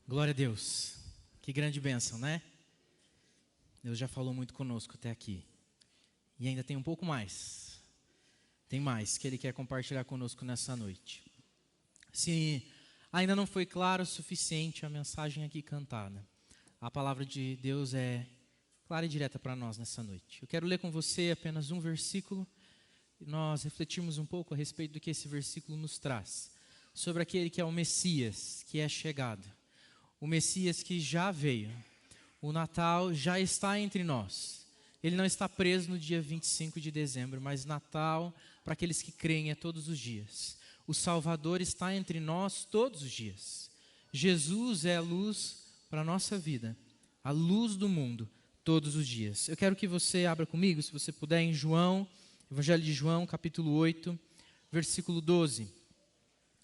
Glória a Deus. Que grande bênção, né? Deus já falou muito conosco até aqui. E ainda tem um pouco mais. Tem mais que Ele quer compartilhar conosco nessa noite. Se ainda não foi claro o suficiente a mensagem aqui cantada, a palavra de Deus é clara e direta para nós nessa noite. Eu quero ler com você apenas um versículo e nós refletirmos um pouco a respeito do que esse versículo nos traz. Sobre aquele que é o Messias, que é chegado. O Messias que já veio. O Natal já está entre nós. Ele não está preso no dia 25 de dezembro, mas Natal, para aqueles que creem, é todos os dias. O Salvador está entre nós todos os dias. Jesus é a luz para a nossa vida, a luz do mundo, todos os dias. Eu quero que você abra comigo, se você puder, em João, Evangelho de João, capítulo 8, versículo 12.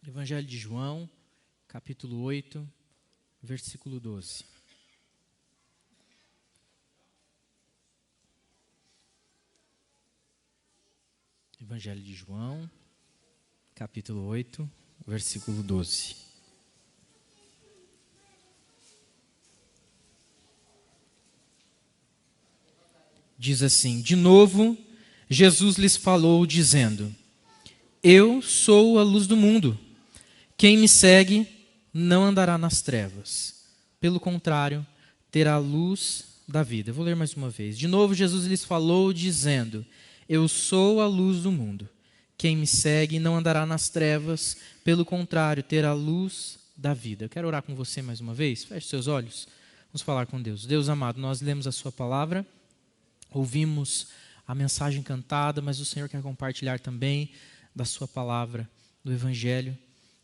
Evangelho de João, capítulo 8, versículo 12. Evangelho de João, capítulo 8, versículo 12. Diz assim: de novo, Jesus lhes falou, dizendo: eu sou a luz do mundo. Quem me segue não andará nas trevas. Pelo contrário, terá a luz da vida. Eu vou ler mais uma vez. De novo, Jesus lhes falou, dizendo: eu sou a luz do mundo. Quem me segue não andará nas trevas. Pelo contrário, terá a luz da vida. Eu quero orar com você mais uma vez. Feche seus olhos. Vamos falar com Deus. Deus amado, nós lemos a sua palavra, ouvimos a mensagem cantada, mas o Senhor quer compartilhar também da sua palavra, do Evangelho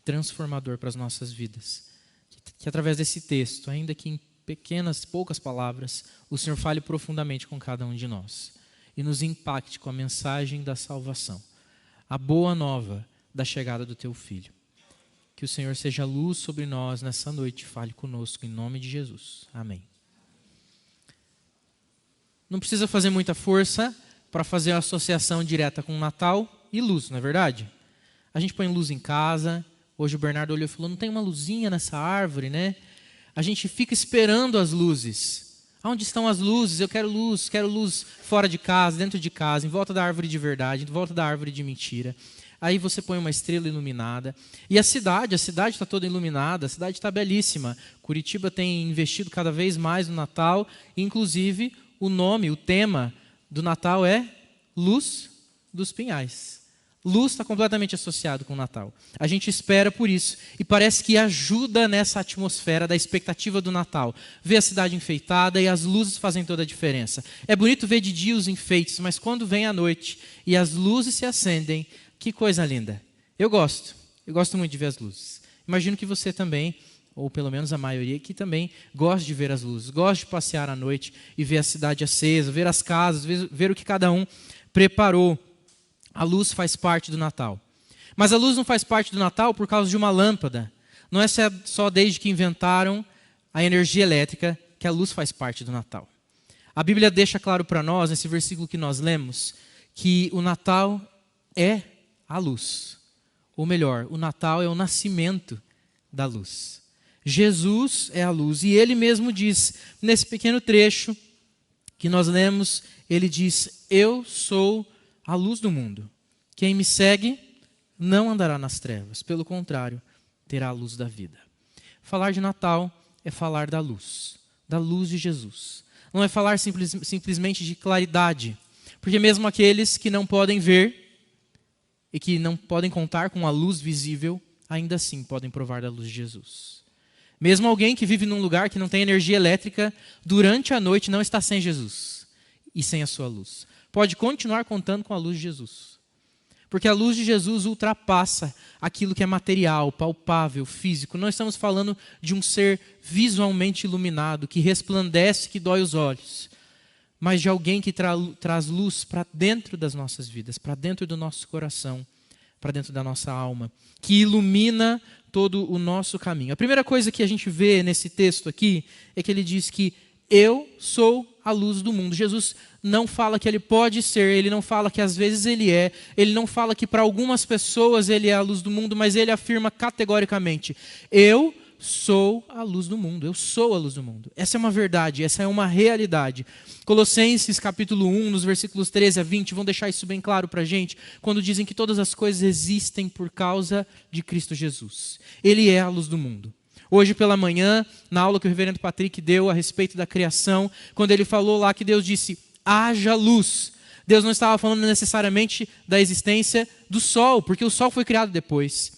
transformador para as nossas vidas. Que através desse texto, ainda que em pequenas, poucas palavras, o Senhor fale profundamente com cada um de nós e nos impacte com a mensagem da salvação, a boa nova da chegada do teu Filho. Que o Senhor seja luz sobre nós nessa noite, fale conosco em nome de Jesus. Amém. Não precisa fazer muita força para fazer a associação direta com Natal e luz, não é verdade? A gente põe luz em casa. Hoje o Bernardo olhou e falou: não tem uma luzinha nessa árvore, né? A gente fica esperando as luzes. Onde estão as luzes? Eu quero luz fora de casa, dentro de casa, em volta da árvore de verdade, em volta da árvore de mentira. Aí você põe uma estrela iluminada. E a cidade está toda iluminada, a cidade está belíssima. Curitiba tem investido cada vez mais no Natal, inclusive o nome, o tema do Natal é Luz dos Pinhais. Luz está completamente associado com o Natal. A gente espera por isso. E parece que ajuda nessa atmosfera da expectativa do Natal. Ver a cidade enfeitada e as luzes fazem toda a diferença. É bonito ver de dia os enfeites, mas quando vem a noite e as luzes se acendem, que coisa linda. Eu gosto muito de ver as luzes. Imagino que você também, ou pelo menos a maioria, que também gosta de ver as luzes. Gosta de passear à noite e ver a cidade acesa, ver as casas, ver o que cada um preparou. A luz faz parte do Natal. Mas a luz não faz parte do Natal por causa de uma lâmpada. Não é só desde que inventaram a energia elétrica que a luz faz parte do Natal. A Bíblia deixa claro para nós, nesse versículo que nós lemos, que o Natal é a luz. Ou melhor, o Natal é o nascimento da luz. Jesus é a luz. E Ele mesmo diz, nesse pequeno trecho que nós lemos, Ele diz: eu sou a luz do mundo. Quem me segue não andará nas trevas. Pelo contrário, terá a luz da vida. Falar de Natal é falar da luz de Jesus. Não é falar simplesmente de claridade, porque mesmo aqueles que não podem ver e que não podem contar com a luz visível, ainda assim podem provar da luz de Jesus. Mesmo alguém que vive num lugar que não tem energia elétrica, durante a noite não está sem Jesus e sem a sua luz. Pode continuar contando com a luz de Jesus. Porque a luz de Jesus ultrapassa aquilo que é material, palpável, físico. Não estamos falando de um ser visualmente iluminado, que resplandece, que dói os olhos. Mas de alguém que traz luz para dentro das nossas vidas, para dentro do nosso coração, para dentro da nossa alma, que ilumina todo o nosso caminho. A primeira coisa que a gente vê nesse texto aqui é que ele diz que eu sou a luz do mundo. Jesus não fala que ele pode ser, ele não fala que às vezes ele é, ele não fala que para algumas pessoas ele é a luz do mundo, mas ele afirma categoricamente: eu sou a luz do mundo. Eu sou a luz do mundo. Essa é uma verdade, essa é uma realidade. Colossenses capítulo 1, nos versículos 13 a 20, vão deixar isso bem claro para a gente, quando dizem que todas as coisas existem por causa de Cristo Jesus. Ele é a luz do mundo. Hoje pela manhã, na aula que o reverendo Patrick deu a respeito da criação, quando ele falou lá que Deus disse, haja luz. Deus não estava falando necessariamente da existência do sol, porque o sol foi criado depois.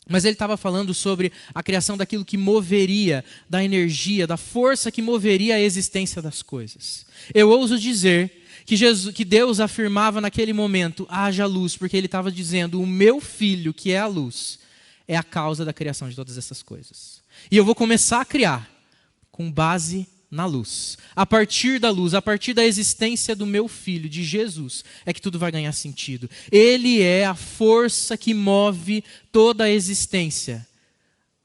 Mas ele estava falando sobre a criação daquilo que moveria, da energia, da força que moveria a existência das coisas. Eu ouso dizer que Deus afirmava naquele momento, haja luz, porque ele estava dizendo, o meu filho, que é a luz, é a causa da criação de todas essas coisas. E eu vou começar a criar com base na luz. A partir da luz, a partir da existência do meu filho, de Jesus, é que tudo vai ganhar sentido. Ele é a força que move toda a existência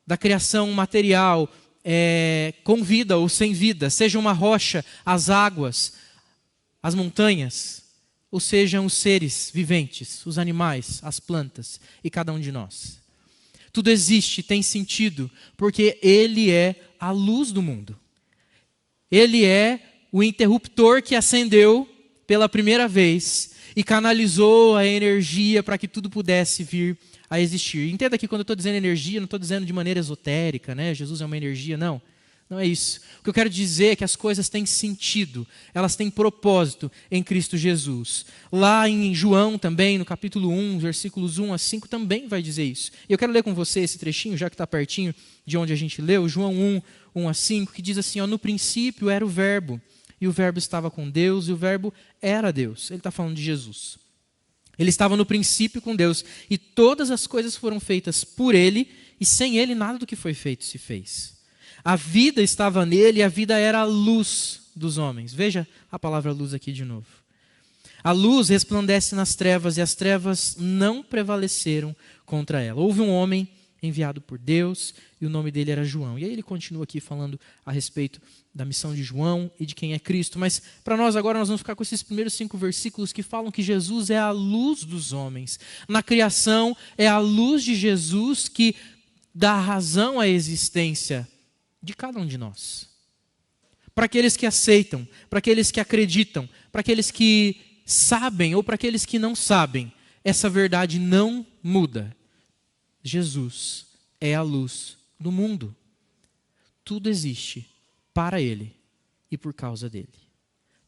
da criação material, com vida ou sem vida, seja uma rocha, as águas, as montanhas, ou sejam os seres viventes, os animais, as plantas e cada um de nós. Tudo existe, tem sentido, porque Ele é a luz do mundo. Ele é o interruptor que acendeu pela primeira vez e canalizou a energia para que tudo pudesse vir a existir. Entenda que quando eu estou dizendo energia, não estou dizendo de maneira esotérica, né? Jesus é uma energia, não. Não é isso. O que eu quero dizer é que as coisas têm sentido, elas têm propósito em Cristo Jesus. Lá em João também, no capítulo 1, versículos 1 a 5, também vai dizer isso. E eu quero ler com você esse trechinho, já que está pertinho de onde a gente leu, João 1, 1 a 5, que diz assim, no princípio era o verbo, e o verbo estava com Deus, e o verbo era Deus. Ele está falando de Jesus. Ele estava no princípio com Deus, e todas as coisas foram feitas por Ele, e sem Ele nada do que foi feito se fez. A vida estava nele e a vida era a luz dos homens. Veja a palavra luz aqui de novo. A luz resplandece nas trevas e as trevas não prevaleceram contra ela. Houve um homem enviado por Deus e o nome dele era João. E aí ele continua aqui falando a respeito da missão de João e de quem é Cristo. Mas para nós agora nós vamos ficar com esses primeiros 5 versículos que falam que Jesus é a luz dos homens. Na criação é a luz de Jesus que dá razão à existência de cada um de nós. Para aqueles que aceitam, para aqueles que acreditam, para aqueles que sabem ou para aqueles que não sabem, essa verdade não muda. Jesus é a luz do mundo. Tudo existe para Ele e por causa dele.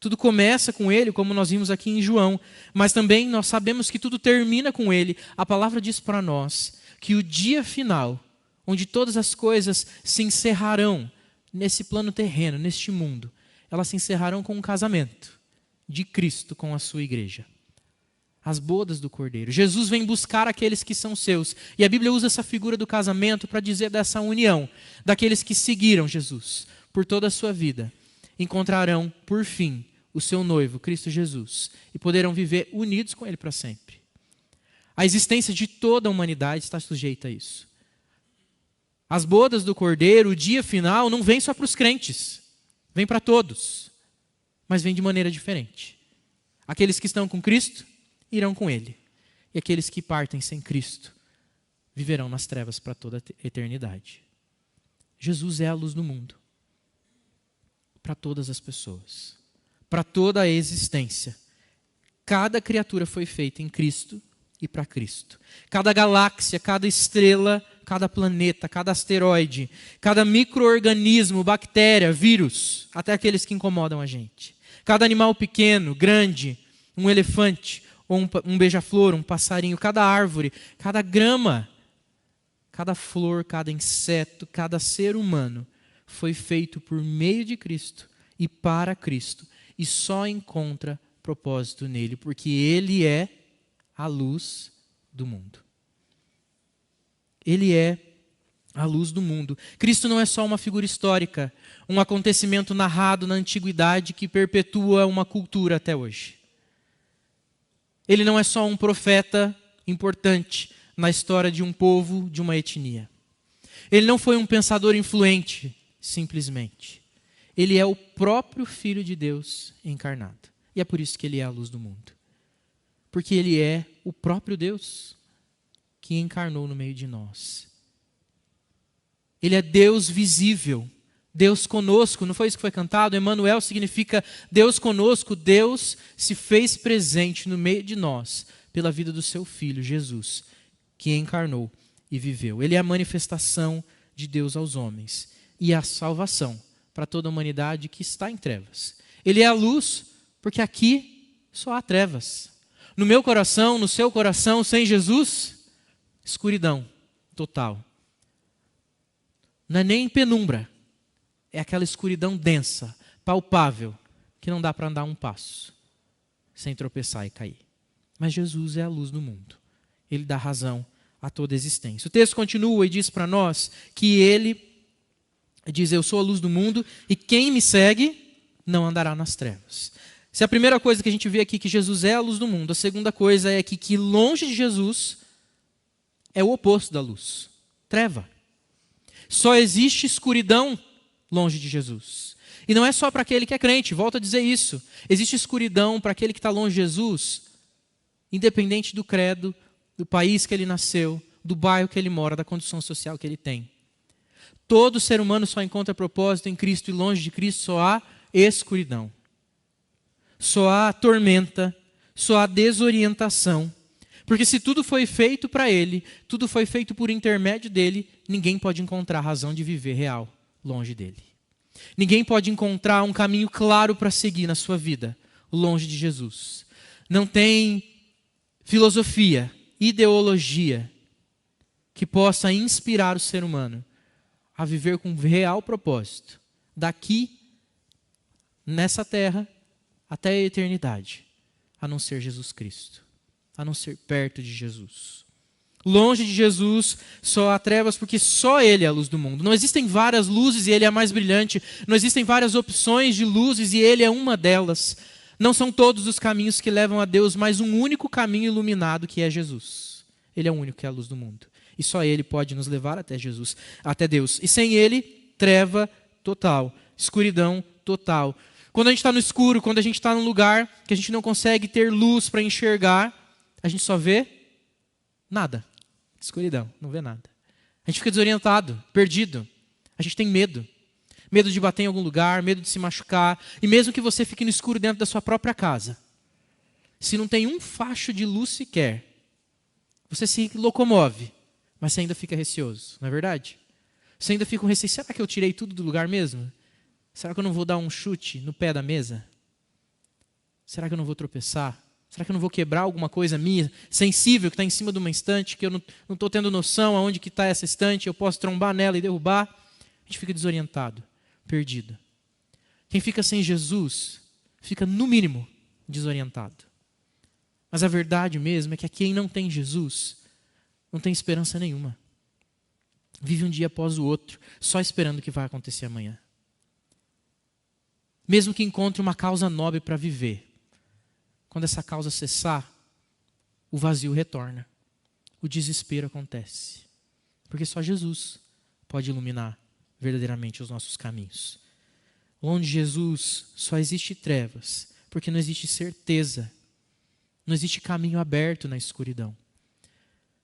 Tudo começa com Ele, como nós vimos aqui em João, mas também nós sabemos que tudo termina com Ele. A palavra diz para nós que o dia final, onde todas as coisas se encerrarão nesse plano terreno, neste mundo, elas se encerrarão com um casamento de Cristo com a sua igreja. As bodas do Cordeiro. Jesus vem buscar aqueles que são seus. E a Bíblia usa essa figura do casamento para dizer dessa união, daqueles que seguiram Jesus por toda a sua vida. Encontrarão, por fim, o seu noivo, Cristo Jesus, e poderão viver unidos com Ele para sempre. A existência de toda a humanidade está sujeita a isso. As bodas do Cordeiro, o dia final, não vem só para os crentes, vem para todos, mas vem de maneira diferente. Aqueles que estão com Cristo irão com Ele, e aqueles que partem sem Cristo viverão nas trevas para toda a eternidade. Jesus é a luz do mundo, para todas as pessoas, para toda a existência. Cada criatura foi feita em Cristo e para Cristo. Cada galáxia, cada estrela, cada planeta, cada asteroide, cada micro-organismo, bactéria, vírus, até aqueles que incomodam a gente. Cada animal pequeno, grande, um elefante, ou um beija-flor, um passarinho, cada árvore, cada grama, cada flor, cada inseto, cada ser humano foi feito por meio de Cristo e para Cristo. E só encontra propósito nele, porque Ele é a luz do mundo. Ele é a luz do mundo. Cristo não é só uma figura histórica, um acontecimento narrado na antiguidade que perpetua uma cultura até hoje. Ele não é só um profeta importante na história de um povo, de uma etnia. Ele não foi um pensador influente, simplesmente. Ele é o próprio Filho de Deus encarnado. E é por isso que Ele é a luz do mundo. Porque Ele é o próprio Deus que encarnou no meio de nós. Ele é Deus visível, Deus conosco. Não foi isso que foi cantado? Emanuel significa Deus conosco. Deus se fez presente no meio de nós pela vida do seu Filho, Jesus, que encarnou e viveu. Ele é a manifestação de Deus aos homens e a salvação para toda a humanidade que está em trevas. Ele é a luz, porque aqui só há trevas. No meu coração, no seu coração, sem Jesus, escuridão total. Não é nem penumbra, é aquela escuridão densa, palpável, que não dá para andar um passo sem tropeçar e cair. Mas Jesus é a luz do mundo. Ele dá razão a toda a existência. O texto continua e diz para nós que ele diz: eu sou a luz do mundo e quem me segue não andará nas trevas. Se a primeira coisa que a gente vê aqui que Jesus é a luz do mundo, a segunda coisa é que longe de Jesus é o oposto da luz, treva. Só existe escuridão longe de Jesus. E não é só para aquele que é crente, volto a dizer isso. Existe escuridão para aquele que está longe de Jesus, independente do credo, do país que ele nasceu, do bairro que ele mora, da condição social que ele tem. Todo ser humano só encontra propósito em Cristo e longe de Cristo só há escuridão. Só há tormenta, só há desorientação. Porque se tudo foi feito para ele, tudo foi feito por intermédio dele, ninguém pode encontrar razão de viver real longe dele. Ninguém pode encontrar um caminho claro para seguir na sua vida longe de Jesus. Não tem filosofia, ideologia que possa inspirar o ser humano a viver com real propósito, daqui, nessa terra, até a eternidade, a não ser Jesus Cristo, a não ser perto de Jesus. Longe de Jesus só há trevas, porque só Ele é a luz do mundo. Não existem várias luzes e Ele é a mais brilhante. Não existem várias opções de luzes e Ele é uma delas. Não são todos os caminhos que levam a Deus, mas um único caminho iluminado, que é Jesus. Ele é o único que é a luz do mundo. E só Ele pode nos levar até Jesus, até Deus. E sem Ele, treva total, escuridão total. Quando a gente está no escuro, quando a gente está num lugar que a gente não consegue ter luz para enxergar, a gente só vê nada. Escuridão, não vê nada. A gente fica desorientado, perdido. A gente tem medo. Medo de bater em algum lugar, medo de se machucar. E mesmo que você fique no escuro dentro da sua própria casa, se não tem um facho de luz sequer, você se locomove, mas você ainda fica receoso, não é verdade? Você ainda fica com receio: será que eu tirei tudo do lugar mesmo? Será que eu não vou dar um chute no pé da mesa? Será que eu não vou tropeçar? Será que eu não vou quebrar alguma coisa minha, sensível, que está em cima de uma estante, que eu não estou tendo noção aonde que está essa estante, eu posso trombar nela e derrubar? A gente fica desorientado, perdido. Quem fica sem Jesus, fica no mínimo desorientado. Mas a verdade mesmo é que quem não tem Jesus, não tem esperança nenhuma. Vive um dia após o outro, só esperando o que vai acontecer amanhã. Mesmo que encontre uma causa nobre para viver, quando essa causa cessar, o vazio retorna, o desespero acontece. Porque só Jesus pode iluminar verdadeiramente os nossos caminhos. Onde Jesus só existe trevas, porque não existe certeza, não existe caminho aberto na escuridão.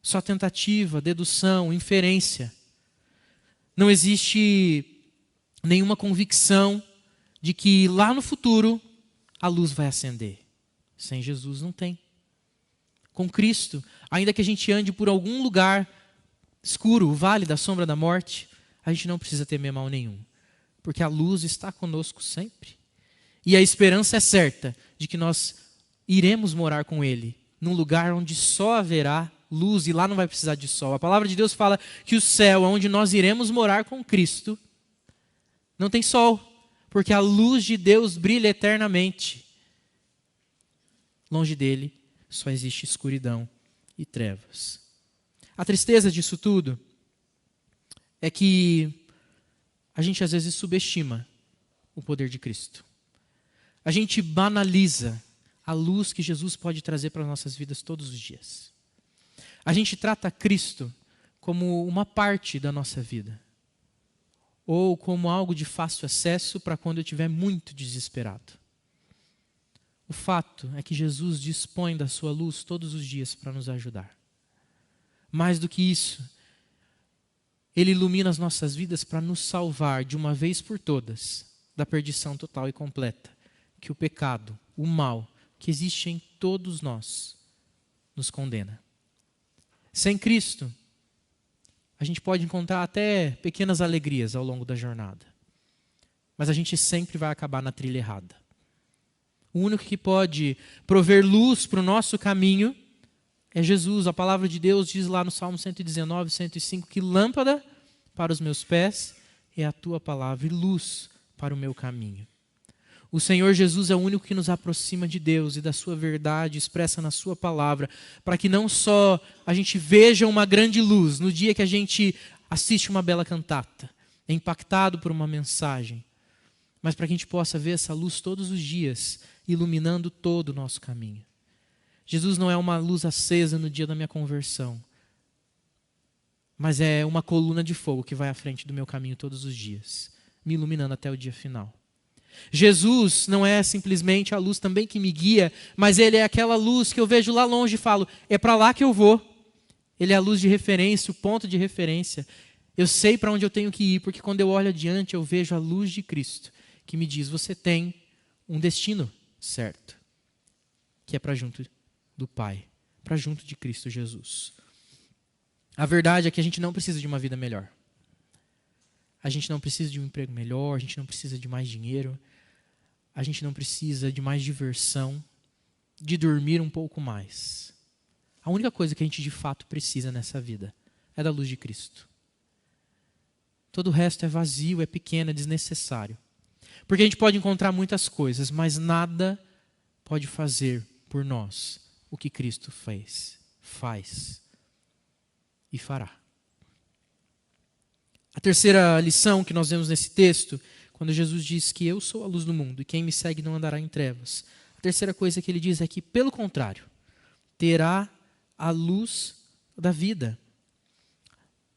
Só tentativa, dedução, inferência. Não existe nenhuma convicção de que lá no futuro a luz vai acender. Sem Jesus não tem. Com Cristo, ainda que a gente ande por algum lugar escuro, o vale da sombra da morte, a gente não precisa temer mal nenhum, porque a luz está conosco sempre. E a esperança é certa de que nós iremos morar com Ele, num lugar onde só haverá luz, e lá não vai precisar de sol. A palavra de Deus fala que o céu, onde nós iremos morar com Cristo, não tem sol, porque a luz de Deus brilha eternamente. Longe dele só existe escuridão e trevas. A tristeza disso tudo é que a gente às vezes subestima o poder de Cristo. A gente banaliza a luz que Jesus pode trazer para as nossas vidas todos os dias. A gente trata Cristo como uma parte da nossa vida, ou como algo de fácil acesso para quando eu estiver muito desesperado. O fato é que Jesus dispõe da sua luz todos os dias para nos ajudar. Mais do que isso, Ele ilumina as nossas vidas para nos salvar de uma vez por todas da perdição total e completa que o pecado, o mal que existe em todos nós nos condena. Sem Cristo, a gente pode encontrar até pequenas alegrias ao longo da jornada, mas a gente sempre vai acabar na trilha errada. O único que pode prover luz para o nosso caminho é Jesus. A palavra de Deus diz lá no Salmo 119, 105, que lâmpada para os meus pés é a tua palavra e luz para o meu caminho. O Senhor Jesus é o único que nos aproxima de Deus e da sua verdade expressa na sua palavra, para que não só a gente veja uma grande luz no dia que a gente assiste uma bela cantata, é impactado por uma mensagem, mas para que a gente possa ver essa luz todos os dias, iluminando todo o nosso caminho. Jesus não é uma luz acesa no dia da minha conversão, mas é uma coluna de fogo que vai à frente do meu caminho todos os dias, me iluminando até o dia final. Jesus não é simplesmente a luz também que me guia, mas Ele é aquela luz que eu vejo lá longe e falo, é para lá que eu vou. Ele é a luz de referência, o ponto de referência. Eu sei para onde eu tenho que ir, porque quando eu olho adiante eu vejo a luz de Cristo, que me diz, você tem um destino certo, que é para junto do Pai, para junto de Cristo Jesus. A verdade é que a gente não precisa de uma vida melhor. A gente não precisa de um emprego melhor, a gente não precisa de mais dinheiro, a gente não precisa de mais diversão, de dormir um pouco mais. A única coisa que a gente de fato precisa nessa vida é da luz de Cristo. Todo o resto é vazio, é pequeno, é desnecessário. Porque a gente pode encontrar muitas coisas, mas nada pode fazer por nós o que Cristo faz e fará. A terceira lição que nós vemos nesse texto, quando Jesus diz que eu sou a luz do mundo e quem me segue não andará em trevas. A terceira coisa que ele diz é que, pelo contrário, terá a luz da vida.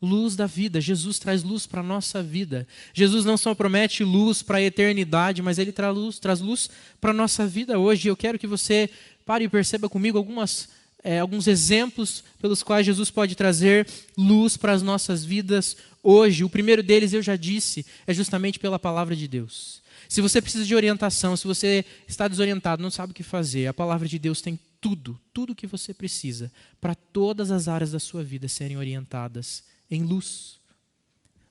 Luz da vida. Jesus traz luz para a nossa vida. Jesus não só promete luz para a eternidade, mas Ele traz luz para a nossa vida hoje. Eu quero que você pare e perceba comigo alguns exemplos pelos quais Jesus pode trazer luz para as nossas vidas hoje. O primeiro deles, eu já disse, é justamente pela palavra de Deus. Se você precisa de orientação, se você está desorientado, não sabe o que fazer, a palavra de Deus tem tudo o que você precisa para todas as áreas da sua vida serem orientadas em luz.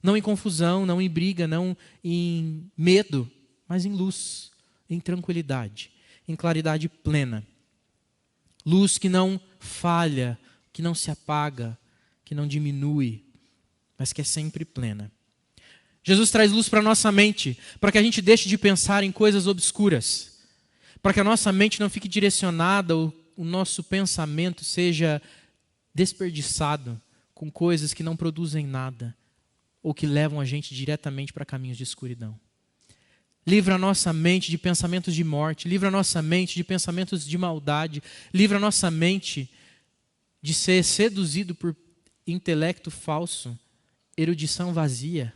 Não em confusão, não em briga, não em medo, mas em luz, em tranquilidade, em claridade plena. Luz que não falha, que não se apaga, que não diminui, mas que é sempre plena. Jesus traz luz para a nossa mente, para que a gente deixe de pensar em coisas obscuras, para que a nossa mente não fique direcionada, o nosso pensamento seja desperdiçado com coisas que não produzem nada, ou que levam a gente diretamente para caminhos de escuridão. Livra a nossa mente de pensamentos de morte, livra a nossa mente de pensamentos de maldade, livra a nossa mente de ser seduzido por intelecto falso, erudição vazia,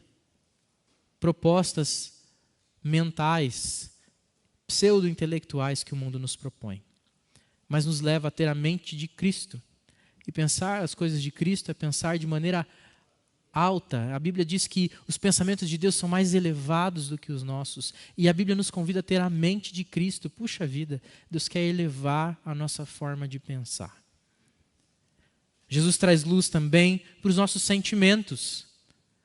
propostas mentais, pseudo-intelectuais que o mundo nos propõe. Mas nos leva a ter a mente de Cristo. E pensar as coisas de Cristo é pensar de maneira alta. A Bíblia diz que os pensamentos de Deus são mais elevados do que os nossos. E a Bíblia nos convida a ter a mente de Cristo. Puxa vida, Deus quer elevar a nossa forma de pensar. Jesus traz luz também para os nossos sentimentos.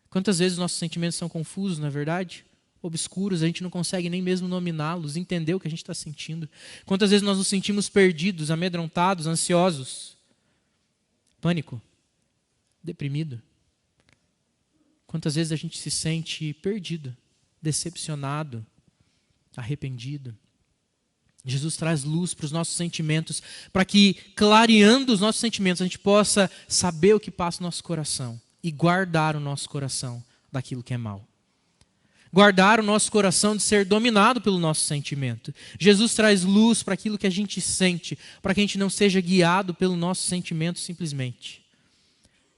Quantas vezes os nossos sentimentos são confusos, não é verdade? Obscuros, a gente não consegue nem mesmo nominá-los, entender o que a gente está sentindo. Quantas vezes nós nos sentimos perdidos, amedrontados, ansiosos, pânico, deprimido. Quantas vezes a gente se sente perdido, decepcionado, arrependido. Jesus traz luz para os nossos sentimentos, para que, clareando os nossos sentimentos, a gente possa saber o que passa no nosso coração e guardar o nosso coração daquilo que é mal. Guardar o nosso coração de ser dominado pelo nosso sentimento. Jesus traz luz para aquilo que a gente sente, para que a gente não seja guiado pelo nosso sentimento simplesmente,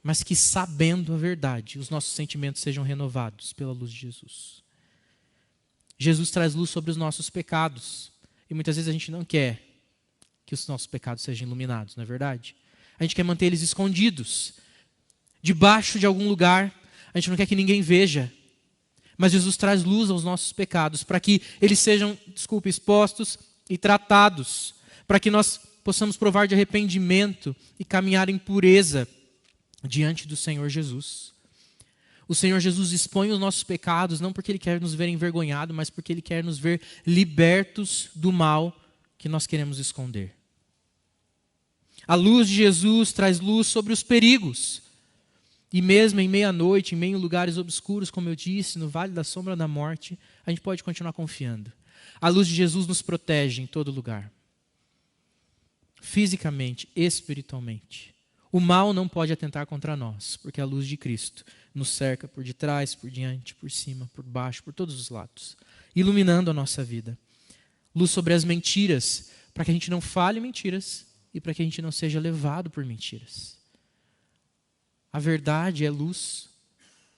mas que, sabendo a verdade, os nossos sentimentos sejam renovados pela luz de Jesus. Jesus traz luz sobre os nossos pecados. E muitas vezes a gente não quer que os nossos pecados sejam iluminados, não é verdade? A gente quer manter eles escondidos, debaixo de algum lugar, A gente não quer que ninguém veja. Mas Jesus traz luz aos nossos pecados, para que eles sejam, expostos e tratados, para que nós possamos provar de arrependimento e caminhar em pureza diante do Senhor Jesus. O Senhor Jesus expõe os nossos pecados, não porque Ele quer nos ver envergonhados, mas porque Ele quer nos ver libertos do mal que nós queremos esconder. A luz de Jesus traz luz sobre os perigos. E mesmo em meia-noite, em meio a lugares obscuros, como eu disse, no vale da sombra da morte, a gente pode continuar confiando. A luz de Jesus nos protege em todo lugar. Fisicamente, espiritualmente. O mal não pode atentar contra nós, porque a luz de Cristo nos cerca por detrás, por diante, por cima, por baixo, por todos os lados, iluminando a nossa vida. Luz sobre as mentiras, para que a gente não fale mentiras e para que a gente não seja levado por mentiras. A verdade é luz,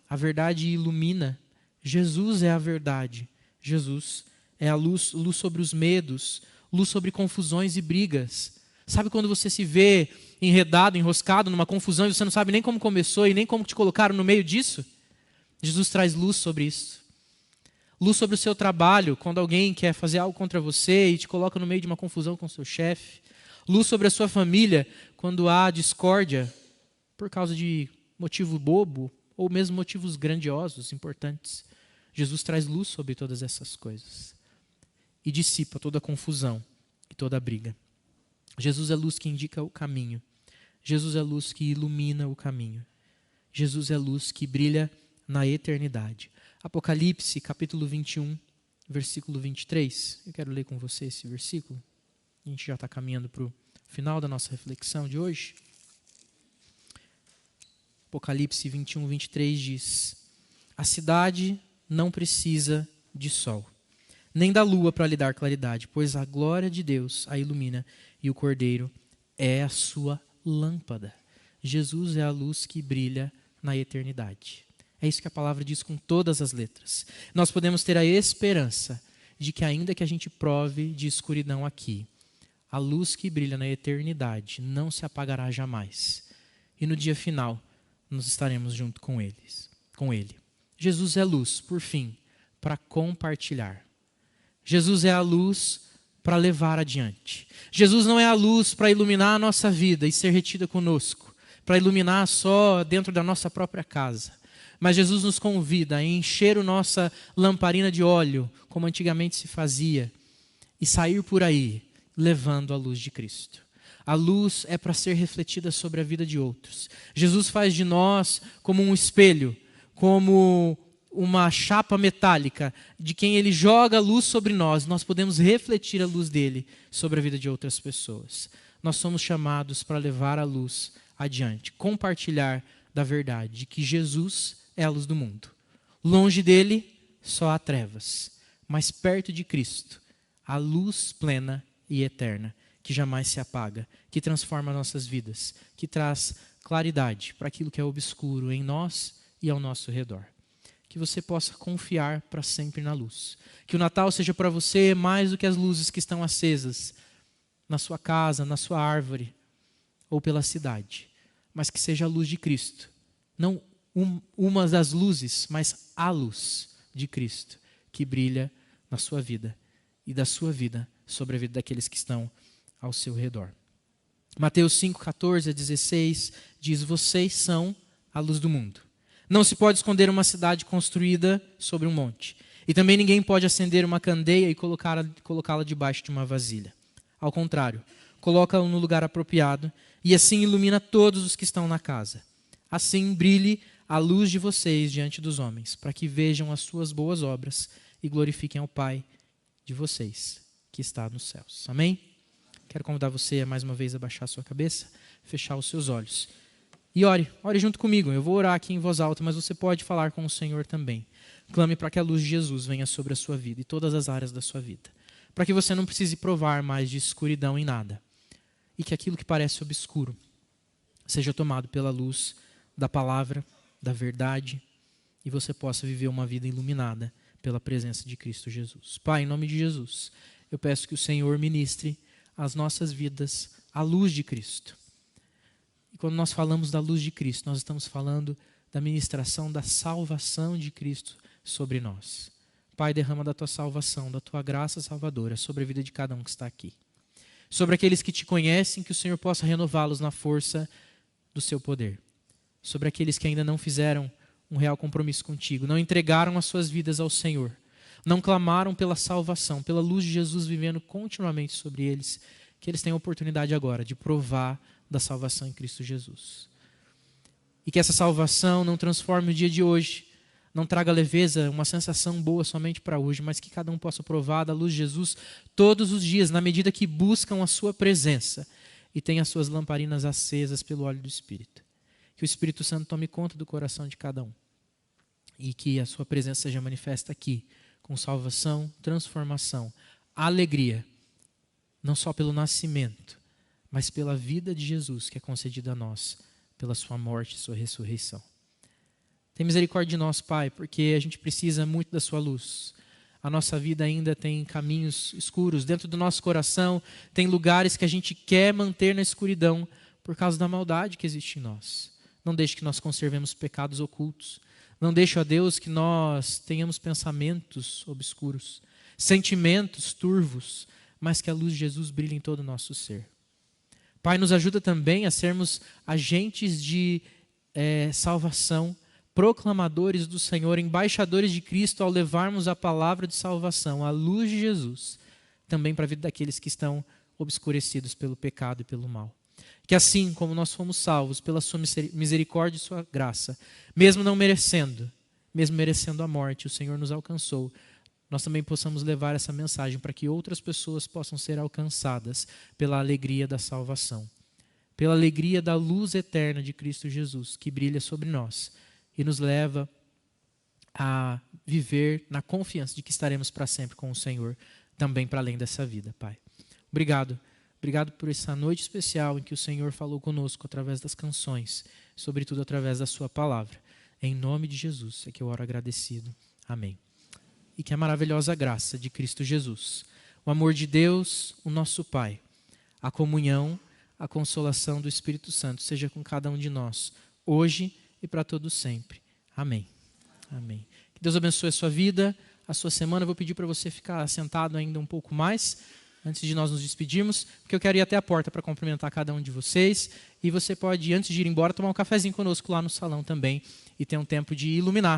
a verdade ilumina. Jesus é a verdade, Jesus é a luz, luz sobre os medos, luz sobre confusões e brigas. Sabe quando você se vê enredado, enroscado numa confusão e você não sabe nem como começou e nem como te colocaram no meio disso? Jesus traz luz sobre isso. Luz sobre o seu trabalho, quando alguém quer fazer algo contra você e te coloca no meio de uma confusão com o seu chefe. Luz sobre a sua família, quando há discórdia por causa de motivo bobo ou mesmo motivos grandiosos, importantes. Jesus traz luz sobre todas essas coisas e dissipa toda a confusão e toda a briga. Jesus é luz que indica o caminho. Jesus é luz que ilumina o caminho. Jesus é luz que brilha na eternidade. Apocalipse, capítulo 21, versículo 23. Eu quero ler com você esse versículo. A gente já está caminhando para o final da nossa reflexão de hoje. Apocalipse 21, 23 diz: a cidade não precisa de sol, nem da lua para lhe dar claridade, pois a glória de Deus a ilumina e o Cordeiro é a sua lâmpada. Jesus é a luz que brilha na eternidade. É isso que a palavra diz com todas as letras. Nós podemos ter a esperança de que ainda que a gente prove de escuridão aqui, a luz que brilha na eternidade não se apagará jamais. E no dia final, nós estaremos junto com Ele. Jesus é luz, por fim, para compartilhar. Jesus é a luz para levar adiante. Jesus não é a luz para iluminar a nossa vida e ser retida conosco, para iluminar só dentro da nossa própria casa. Mas Jesus nos convida a encher a nossa lamparina de óleo, como antigamente se fazia, e sair por aí levando a luz de Cristo. A luz é para ser refletida sobre a vida de outros. Jesus faz de nós como um espelho, como uma chapa metálica, de quem Ele joga a luz sobre nós. Nós podemos refletir a luz dele sobre a vida de outras pessoas. Nós somos chamados para levar a luz adiante, compartilhar da verdade, de que Jesus é a luz do mundo. Longe dele, só há trevas. Mas perto de Cristo, a luz plena e eterna, que jamais se apaga, que transforma nossas vidas, que traz claridade para aquilo que é obscuro em nós e ao nosso redor. Que você possa confiar para sempre na luz. Que o Natal seja para você mais do que as luzes que estão acesas na sua casa, na sua árvore ou pela cidade, mas que seja a luz de Cristo. Não uma das luzes, mas a luz de Cristo que brilha na sua vida e da sua vida sobre a vida daqueles que estão ao seu redor. Mateus 5, 14 a 16 diz: vocês são a luz do mundo. Não se pode esconder uma cidade construída sobre um monte. E também ninguém pode acender uma candeia e colocá-la debaixo de uma vasilha. Ao contrário, coloca-a no lugar apropriado e assim ilumina todos os que estão na casa. Assim brilhe a luz de vocês diante dos homens, para que vejam as suas boas obras e glorifiquem ao Pai de vocês, que está nos céus. Amém? Quero convidar você a mais uma vez a baixar a sua cabeça, fechar os seus olhos. E ore junto comigo. Eu vou orar aqui em voz alta, mas você pode falar com o Senhor também. Clame para que a luz de Jesus venha sobre a sua vida e todas as áreas da sua vida. Para que você não precise provar mais de escuridão em nada. E que aquilo que parece obscuro seja tomado pela luz da palavra, da verdade, e você possa viver uma vida iluminada pela presença de Cristo Jesus. Pai, em nome de Jesus, eu peço que o Senhor ministre as nossas vidas à luz de Cristo. E quando nós falamos da luz de Cristo, nós estamos falando da ministração da salvação de Cristo sobre nós. Pai, derrama da tua salvação, da tua graça salvadora sobre a vida de cada um que está aqui. Sobre aqueles que te conhecem, que o Senhor possa renová-los na força do seu poder. Sobre aqueles que ainda não fizeram um real compromisso contigo, não entregaram as suas vidas ao Senhor, não clamaram pela salvação, pela luz de Jesus vivendo continuamente sobre eles, que eles tenham a oportunidade agora de provar da salvação em Cristo Jesus. E que essa salvação não transforme o dia de hoje, não traga leveza, uma sensação boa somente para hoje, mas que cada um possa provar da luz de Jesus todos os dias, na medida que buscam a sua presença e tenham as suas lamparinas acesas pelo óleo do Espírito. Que o Espírito Santo tome conta do coração de cada um e que a sua presença seja manifesta aqui, com salvação, transformação, alegria, não só pelo nascimento, mas pela vida de Jesus que é concedida a nós, pela sua morte e sua ressurreição. Tem misericórdia de nós, Pai, porque a gente precisa muito da sua luz. A nossa vida ainda tem caminhos escuros dentro do nosso coração, tem lugares que a gente quer manter na escuridão por causa da maldade que existe em nós. Não deixe que nós conservemos pecados ocultos. Não deixe, ó Deus, que nós tenhamos pensamentos obscuros, sentimentos turvos, mas que a luz de Jesus brilhe em todo o nosso ser. Pai, nos ajuda também a sermos agentes de salvação, proclamadores do Senhor, embaixadores de Cristo ao levarmos a palavra de salvação, a luz de Jesus, também para a vida daqueles que estão obscurecidos pelo pecado e pelo mal. Que assim como nós fomos salvos pela sua misericórdia e sua graça, mesmo não merecendo, mesmo merecendo a morte, o Senhor nos alcançou, nós também possamos levar essa mensagem para que outras pessoas possam ser alcançadas pela alegria da salvação, pela alegria da luz eterna de Cristo Jesus, que brilha sobre nós e nos leva a viver na confiança de que estaremos para sempre com o Senhor, também para além dessa vida, Pai. Obrigado. Obrigado por essa noite especial em que o Senhor falou conosco através das canções, sobretudo através da sua palavra. Em nome de Jesus é que eu oro agradecido. Amém. E que a maravilhosa graça de Cristo Jesus, o amor de Deus, o nosso Pai, a comunhão, a consolação do Espírito Santo seja com cada um de nós, hoje e para todo sempre. Amém. Amém. Que Deus abençoe a sua vida, a sua semana. Eu vou pedir para você ficar sentado ainda um pouco mais, antes de nós nos despedirmos, porque eu quero ir até a porta para cumprimentar cada um de vocês. E você pode, antes de ir embora, tomar um cafezinho conosco lá no salão também e ter um tempo de iluminar